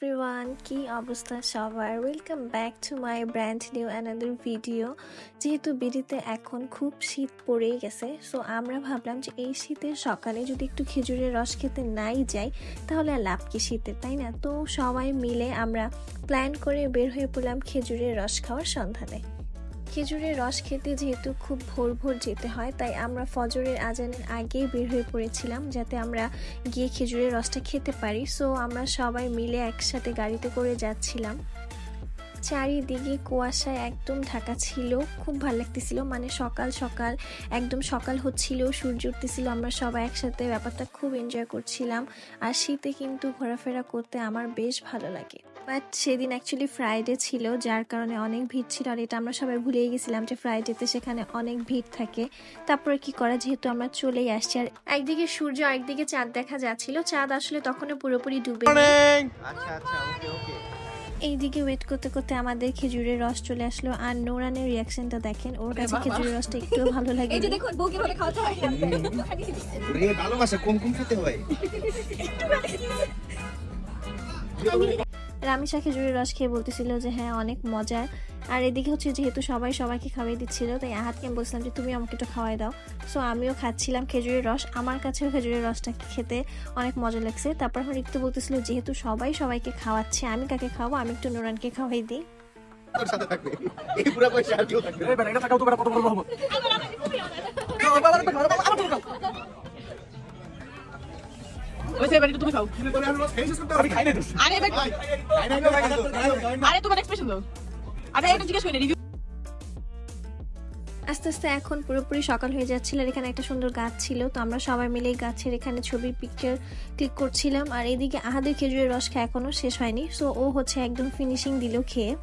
Everyone, কি অবস্থা সবার? Welcome back to my brand new another video. যেহেতু বিড়িতে এখন খুব শীত পড়েই গেছে, সো আমরা ভাবলাম যে এই শীতের সকালে যদি একটু খেজুরের রস খেতে নাই যাই তাহলে আর লাভ কি শীতের, তাই না? তো সবাই মিলে আমরা প্ল্যান করে বের হয়ে পড়লাম খেজুরের রস খাওয়ার সন্ধানে। খেজুরের রস খেতে যেহেতু খুব ভোর ভোর যেতে হয়, তাই আমরা ফজরের আজানের আগেই বের হয়ে পড়েছিলাম যাতে আমরা গিয়ে খেজুরের রসটা খেতে পারি। সো আমরা সবাই মিলে একসাথে গাড়িতে করে যাচ্ছিলাম। চারিদিকে কুয়াশায় একদম ঢাকা ছিল, খুব ভালো লাগতেছিল। মানে সকাল সকাল একদম সকাল হচ্ছিল, সূর্য উঠতেছিল, আমরা সবাই একসাথে ব্যাপারটা খুব এনজয় করছিলাম। আর শীতে কিন্তু ঘোরাফেরা করতে আমার বেশ ভালো লাগে। বাট সেদিন অ্যাকচুয়ালি ফ্রাইডে ছিল, যার কারণে অনেক ভিড় ছিল। আর এটা আমরা সবাই ভুলেই গেছিলাম যে ফ্রাইডেতে সেখানে অনেক ভিড় থাকে। তারপরে কি করা, যেহেতু আমরা চলেই আসছি। আর একদিকে সূর্য একদিকে চাঁদ দেখা যাচ্ছিল। চাঁদ আসলে তখনও পুরোপুরি ডুবে। এইদিকে ওয়েট করতে করতে আমাদের খেজুরের রস চলে আসলো। আর নোরানের রিয়াকশনটা দেখেন, ওর কাছে খেজুরের রসটা একটু ভালো লাগে। এই যে দেখুন বউ কিভাবে খাওয়াতে হয়। রে ভালোবাসা কোন কোন খেতে হয়। রামিশা খেজুরের রস খেয়ে বলতেছিল যে হ্যাঁ অনেক মজার। আর এদিকে হচ্ছে যেহেতু সবাই সবাইকে খাওয়াই দিচ্ছিল, তাই আহাতকে আমি বলছিলাম যে তুমি আমাকে একটু খাওয়াই দাও। সো আমিও খাচ্ছিলাম খেজুরের রস। আমার কাছেও খেজুরের রসটা খেতে অনেক মজা লাগছে। তারপর আমার একটু বলতেছিল যেহেতু সবাই সবাইকে খাওয়াচ্ছে, আমি কাকে খাওয়াবো, আমি একটু নুরানকে খাওয়াই দিই। তোর সাথে থাকবে এই পুরো পয়সা আর কেউ থাকবে। এই বেটা এটা টাকাও তো বেটা কত বড় হবে। ওই সেবারে তুমি খাও। আমি খাই না তো। আরে বেটা খাই না। আরে তোমার এক্সপ্রেশন দাও। আরে এটা জিজ্ঞেস করি রিভিউ। আস্তে আস্তে এখন পুরোপুরি সকাল হয়ে যাচ্ছিল। আর এখানে একটা সুন্দর গাছ ছিল, তো আমরা সবাই মিলে গাছের এখানে ছবির পিকচার ক্লিক করছিলাম। আর এদিকে আহাদের খেজুরের রস খাওয়া এখনো শেষ হয়নি, সো ও হচ্ছে একদম ফিনিশিং দিল খেয়ে।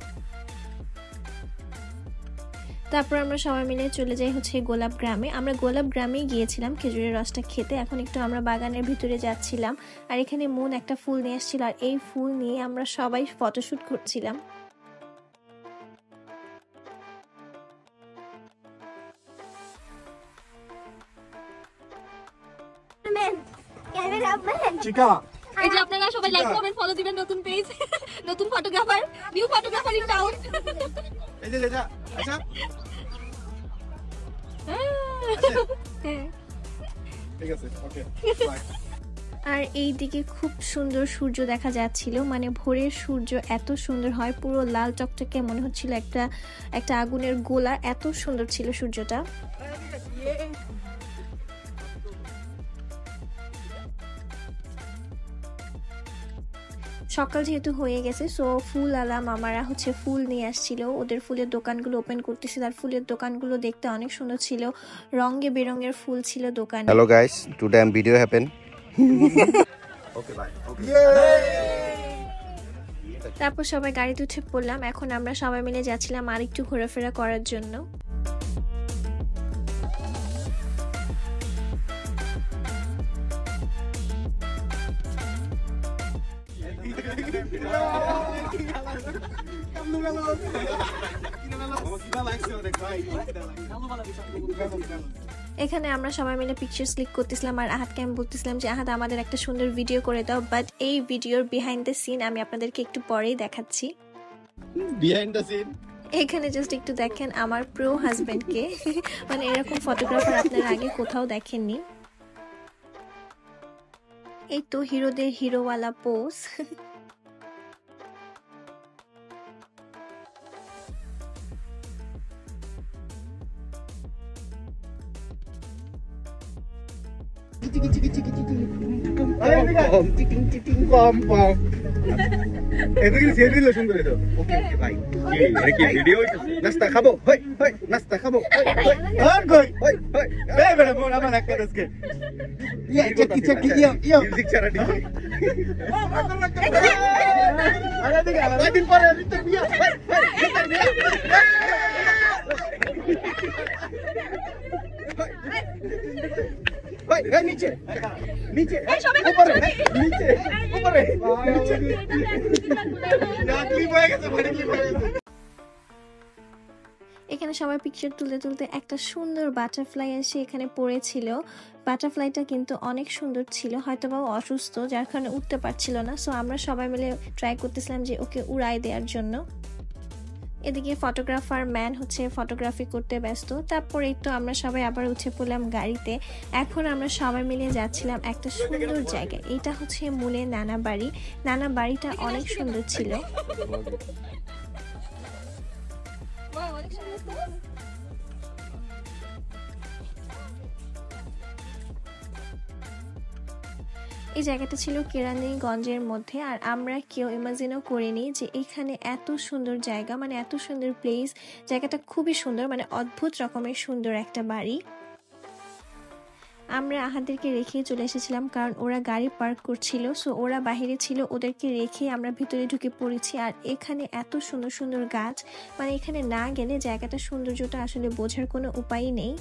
তারপর আমরা সবাই মিলে চলে যাই হচ্ছে গোলাপ গ্রামে। আমরা গোলাপ গ্রামেই গিয়েছিলাম খেজুরের রসটা খেতে। এখন একটু আমরা বাগানের ভিতরে যাচ্ছিলাম। আর এখানে মুন একটা ফুল নিয়ে আসছিল, আর এই ফুল নিয়ে আমরা সবাই ফটোশুট করছিলাম। চিকা এই যে আপনারা সবাই লাইক কমেন্ট ফলো দিবেন নতুন পেজ, নতুন photographer, new photographer in town. এই যে যা আচ্ছা ঠিক আছে ওকে বাই। আর এই দিকে খুব সুন্দর সূর্য দেখা যাচ্ছিল। মানে ভোরের সূর্য এত সুন্দর হয়, পুরো লাল চকচকে, মনে হচ্ছিল একটা আগুনের গোলা। এত সুন্দর ছিল সূর্যটা। সকাল যেহেতু হয়ে গেছে, সো ফুল আলা মামারা হচ্ছে ফুল নিয়ে আসছিল। ওদের ফুলের দোকানগুলো ওপেন করতেছিল। আর ফুলের দোকানগুলো দেখতে অনেক সুন্দর ছিল, রঙে বেরঙের ফুল ছিল দোকানে। Hello guys, today I'm video happen. Okay bye okay. তারপর সবাই গাড়িতে উঠে পড়লাম। এখন আমরা সবাই মিলে যাচ্ছিলাম আর একটু ঘোরাফেরা করার জন্য। এখানে আমরা সবাই মিলে পিকচার্স ক্লিক করতেছিলাম। আর আহাতকে আমি বলতেছিলাম যে আহাত আমাদের একটা সুন্দর ভিডিও করে দাও। বাট এই ভিডিওর বিহাইন্ড দ্য সিন আমি আপনাদেরকে একটু পরেই দেখাচ্ছি। বিহাইন্ড দ্য সিন এখানে জাস্ট একটু দেখেন আমার প্রো হাজবেন্ডকে। মানে এরকম ফটোগ্রাফার আপনারা আগে কোথাও দেখেননি। এই তো হিরোদের হিরোওয়ালা পোজ। নাস্তা খাবো হই হই নাস্তা খাবো আর কই হই হই বে বে মোর আমার একটা দেশকে ইয়া চেকি চেকি ইয়া ইয়া মিউজিক ছাড়া দি আরে দিকে আরে দিন পরে দিতে বিয়া হই হই হই নিচে নিচে উপরে নিচে উপরে নিচে নাকলি হয়ে গেছে বড় ক্লিপ হয়ে গেছে। এখানে সবাই পিকচার তুলতে তুলতে একটা সুন্দর বাটারফ্লাই এসে এখানে পড়েছিল। বাটারফ্লাইটা কিন্তু অনেক সুন্দর ছিল, হয়তোবা ও অসুস্থ যার কারণে উঠতে পারছিল না। সো আমরা সবাই মিলে ট্রাই করতেছিলাম যে ওকে উড়াই দেওয়ার জন্য। এদিকে ফটোগ্রাফার ম্যান হচ্ছে ফটোগ্রাফি করতে ব্যস্ত। তারপরে তো আমরা সবাই আবার উঠে পড়লাম গাড়িতে। এখন আমরা সবাই মিলে যাচ্ছিলাম একটা সুন্দর জায়গায়। এটা হচ্ছে মূলে নানা বাড়ি। নানা বাড়িটা অনেক সুন্দর ছিল। এই জায়গাটা ছিল কেরানীগঞ্জের মধ্যে, আর আমরা কেউ ইমাজিনও করিনি যে এখানে এত সুন্দর জায়গা, মানে এত সুন্দর প্লেস। জায়গাটা খুবই সুন্দর, মানে অদ্ভুত রকমের সুন্দর একটা বাড়ি। আমরা আহাদেরকে রেখে চলে এসেছিলাম কারণ ওরা গাড়ি পার্ক করছিল। সো ওরা বাহিরে ছিল, ওদেরকে রেখে আমরা ভিতরে ঢুকে পড়েছি। আর এখানে এত সুন্দর সুন্দর গাছ, মানে এখানে না গেলে জায়গাটা সৌন্দর্যটা আসলে বোঝার কোনো উপায়ই নেই।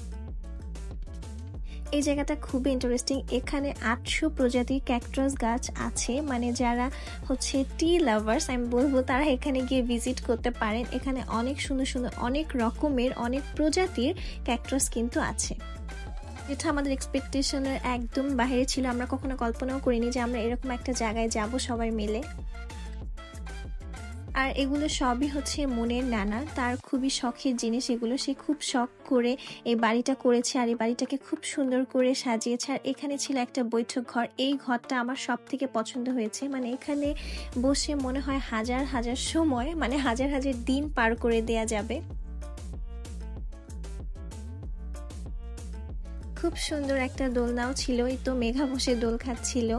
এই জায়গাটা খুবই ইন্টারেস্টিং। এখানে 800 প্রজাতির ক্যাকটাস গাছ আছে, মানে যারা হচ্ছে টি লাভার্স আমি বলবো তারা এখানে গিয়ে ভিজিট করতে পারেন। এখানে অনেক সুন্দর সুন্দর অনেক রকমের অনেক প্রজাতির ক্যাকটাস কিন্তু আছে, যেটা আমাদের এক্সপেকটেশনের একদম বাইরে ছিল। আমরা কখনো কল্পনাও করিনি যে আমরা এরকম একটা জায়গায় যাব সবাই মিলে। আর এগুলো সবই হচ্ছে মনের নানা, তার খুবই শখের জিনিস এগুলো। সে খুব শখ করে এই বাড়িটা করেছে আর এই বাড়িটাকে খুব সুন্দর করে সাজিয়েছে। আর এখানে ছিল একটা বৈঠক ঘর। এই ঘরটা আমার সব থেকে পছন্দ হয়েছে, মানে এখানে বসে মনে হয় হাজার হাজার সময়, মানে হাজার হাজার দিন পার করে দেয়া যাবে। খুব সুন্দর একটা দোলনাও ছিল, এই তো মেঘা বসে দোল খাচ্ছিল।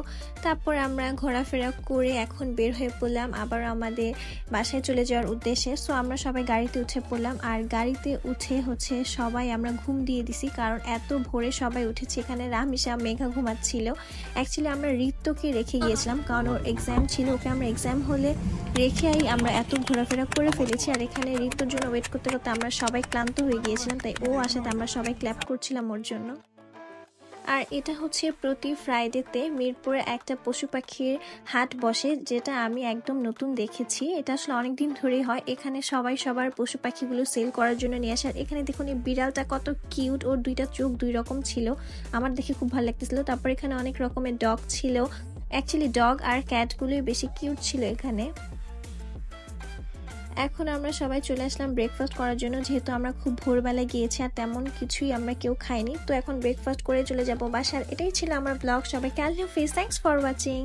তারপর আমরা ঘোরাফেরা করে এখন বের হয়ে পড়লাম আবার আমাদের বাসায় চলে যাওয়ার উদ্দেশ্যে। সো আমরা সবাই গাড়িতে উঠে পড়লাম, আর গাড়িতে উঠে হচ্ছে সবাই আমরা ঘুম দিয়ে দিছি কারণ এত ভোরে সবাই উঠেছে। এখানে রামিশা মেঘা ঘুমাচ্ছিল। অ্যাকচুয়ালি আমরা ঋতুকে রেখে গিয়েছিলাম কারণ ওর এক্সাম ছিল, ওকে আমরা এক্সাম হলে রেখেই আমরা এত ঘোরাফেরা করে ফেলেছি। আর এখানে ঋতুর জন্য ওয়েট করতে করতে আমরা সবাই ক্লান্ত হয়ে গিয়েছিলাম, তাই ও আসাতে আমরা সবাই ক্ল্যাপ করছিলাম ওর জন্য। আর এটা হচ্ছে প্রতি ফ্রাইডেতে মিরপুরে একটা পশু পাখির হাট বসে, যেটা আমি একদম নতুন দেখেছি। এটা আসলে অনেকদিন ধরেই হয়। এখানে সবাই সবার পশু পাখিগুলো সেল করার জন্য নিয়ে আসে। আর এখানে দেখুন এই বিড়ালটা কত কিউট, ওর দুইটা চোখ দুই রকম ছিল, আমার দেখে খুব ভালো লাগতেছিল। তারপর এখানে অনেক রকমের ডগ ছিল, অ্যাকচুয়ালি ডগ আর ক্যাটগুলোই বেশি কিউট ছিল এখানে। এখন আমরা সবাই চলে আসলাম ব্রেকফাস্ট করার জন্য, যেহেতু আমরা খুব ভোরবেলা গিয়েছি আর তেমন কিছুই আমরা কেউ খাইনি। তো এখন ব্রেকফাস্ট করে চলে যাব বাসার। এটাই ছিল আমার ব্লগ। সবাইকে আল্লাহ হাফেজ, থ্যাঙ্কস ফর ওয়াচিং।